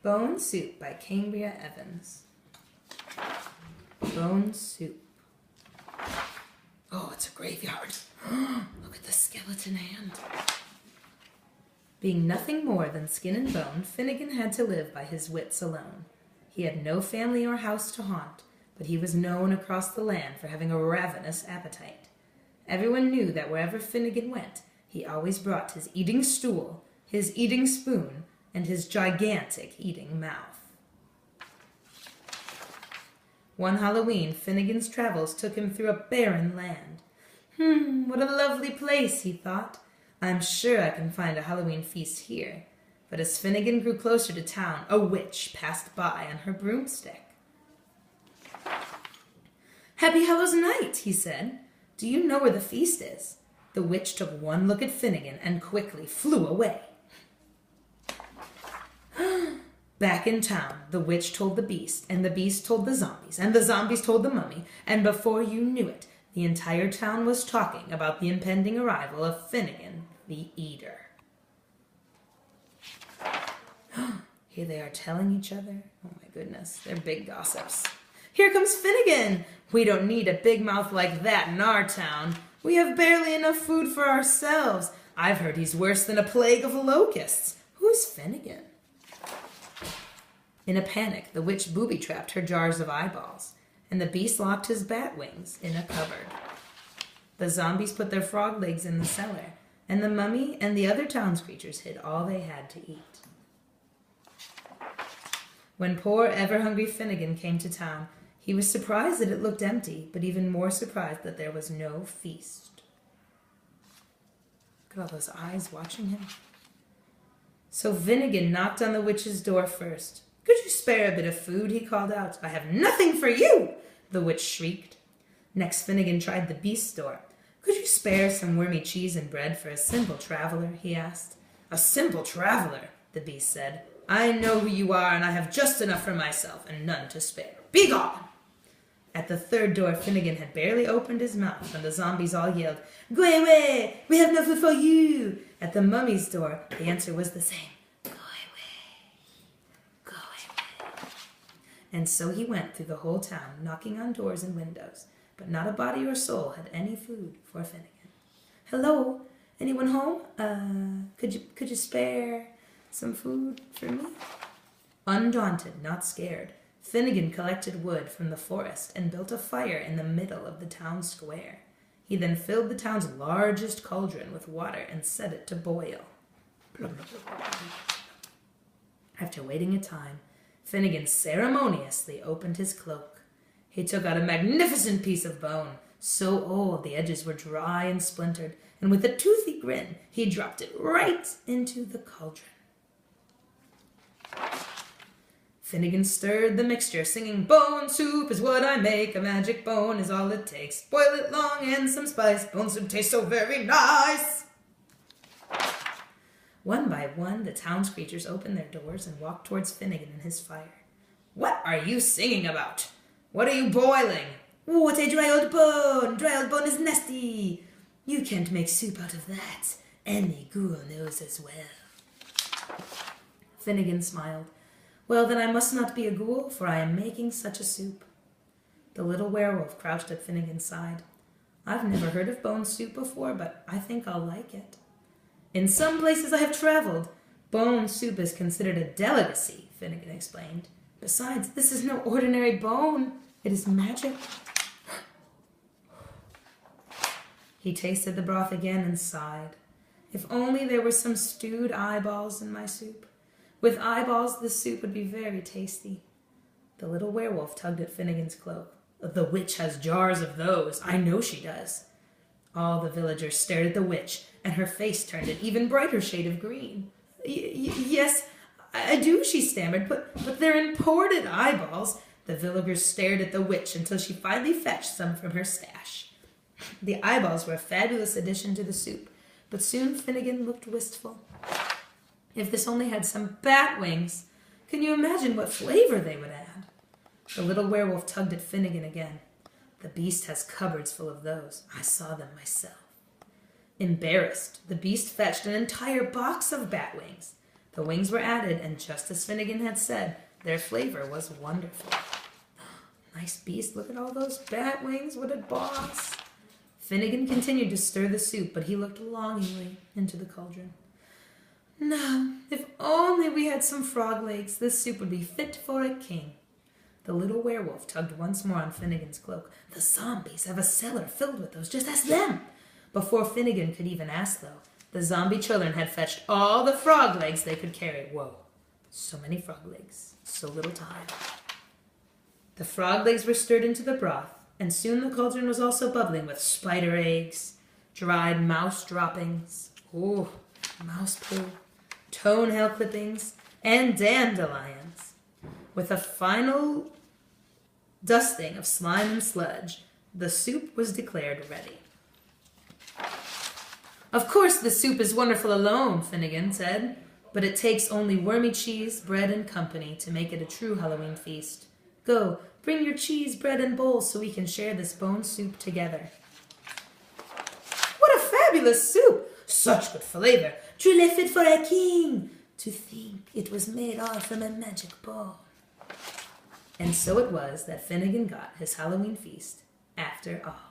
Bone Soup by Cambria Evans. Bone Soup. Oh, it's a graveyard. Look at the skeleton hand. Being nothing more than skin and bone, Finnegan had to live by his wits alone. He had no family or house to haunt, but he was known across the land for having a ravenous appetite. Everyone knew that wherever Finnegan went, he always brought his eating stool, his eating spoon, and his gigantic eating mouth. One Halloween, Finnegan's travels took him through a barren land. What a lovely place, he thought. I'm sure I can find a Halloween feast here. But as Finnegan grew closer to town, a witch passed by on her broomstick. Happy Hallows Night, he said. Do you know where the feast is? The witch took one look at Finnegan and quickly flew away. Back in town, the witch told the beast, and the beast told the zombies, and the zombies told the mummy, and before you knew it, the entire town was talking about the impending arrival of Finnegan the Eater. Here they are telling each other. Oh my goodness, they're big gossips. Here comes Finnegan! We don't need a big mouth like that in our town. We have barely enough food for ourselves. I've heard he's worse than a plague of locusts. Who's Finnegan? In a panic, the witch booby-trapped her jars of eyeballs, and the beast locked his bat wings in a cupboard. The zombies put their frog legs in the cellar, and the mummy and the other town's creatures hid all they had to eat. When poor, ever-hungry Finnegan came to town, he was surprised that it looked empty, but even more surprised that there was no feast. Look at all those eyes watching him. So Finnegan knocked on the witch's door first. Could you spare a bit of food? He called out. I have nothing for you, the witch shrieked. Next, Finnegan tried the beast's door. Could you spare some wormy cheese and bread for a simple traveler? He asked. A simple traveler, the beast said. I know who you are, and I have just enough for myself and none to spare. Be gone! At the third door, Finnegan had barely opened his mouth when the zombies all yelled, Go away! We have no food for you! At the mummy's door, the answer was the same. Go away! Go away! And so he went through the whole town, knocking on doors and windows, but not a body or soul had any food for Finnegan. Hello? Anyone home? Could you spare some food for me? Undaunted, not scared, Finnegan collected wood from the forest and built a fire in the middle of the town square. He then filled the town's largest cauldron with water and set it to boil. After waiting a time, Finnegan ceremoniously opened his cloak. He took out a magnificent piece of bone, so old the edges were dry and splintered, and with a toothy grin, he dropped it right into the cauldron. Finnegan stirred the mixture, singing, Bone soup is what I make, a magic bone is all it takes. Boil it long and some spice, bone soup tastes so very nice. One by one, the town's creatures opened their doors and walked towards Finnegan and his fire. What are you singing about? What are you boiling? What a dry old bone! Dry old bone is nasty. You can't make soup out of that. Any ghoul knows as well. Finnegan smiled. Well, then I must not be a ghoul, for I am making such a soup. The little werewolf crouched at Finnegan's side. I've never heard of bone soup before, but I think I'll like it. In some places I have traveled, bone soup is considered a delicacy, Finnegan explained. Besides, this is no ordinary bone. It is magic. He tasted the broth again and sighed. If only there were some stewed eyeballs in my soup. With eyeballs, the soup would be very tasty. The little werewolf tugged at Finnegan's cloak. The witch has jars of those. I know she does. All the villagers stared at the witch, and her face turned an even brighter shade of green. Yes, I do, she stammered, but they're imported eyeballs. The villagers stared at the witch until she finally fetched some from her stash. The eyeballs were a fabulous addition to the soup, but soon Finnegan looked wistful. If this only had some bat wings, can you imagine what flavor they would add? The little werewolf tugged at Finnegan again. The beast has cupboards full of those. I saw them myself. Embarrassed, the beast fetched an entire box of bat wings. The wings were added, and just as Finnegan had said, their flavor was wonderful. Nice beast, look at all those bat wings, what a boss. Finnegan continued to stir the soup, but he looked longingly into the cauldron. Now, if only we had some frog legs, this soup would be fit for a king. The little werewolf tugged once more on Finnegan's cloak. The zombies have a cellar filled with those, just ask them. Before Finnegan could even ask, though, the zombie children had fetched all the frog legs they could carry. Whoa, so many frog legs, so little time. The frog legs were stirred into the broth, and soon the cauldron was also bubbling with spider eggs, dried mouse droppings, mouse poo, toenail clippings, and dandelions. With a final dusting of slime and sludge, the soup was declared ready. Of course the soup is wonderful alone, Finnegan said, but it takes only wormy cheese, bread, and company to make it a true Halloween feast. Go, bring your cheese, bread, and bowls so we can share this bone soup together. What a fabulous soup! Such good flavor! Truly fit for a king! To think it was made all from a magic ball. And so it was that Finnegan got his Halloween feast after all.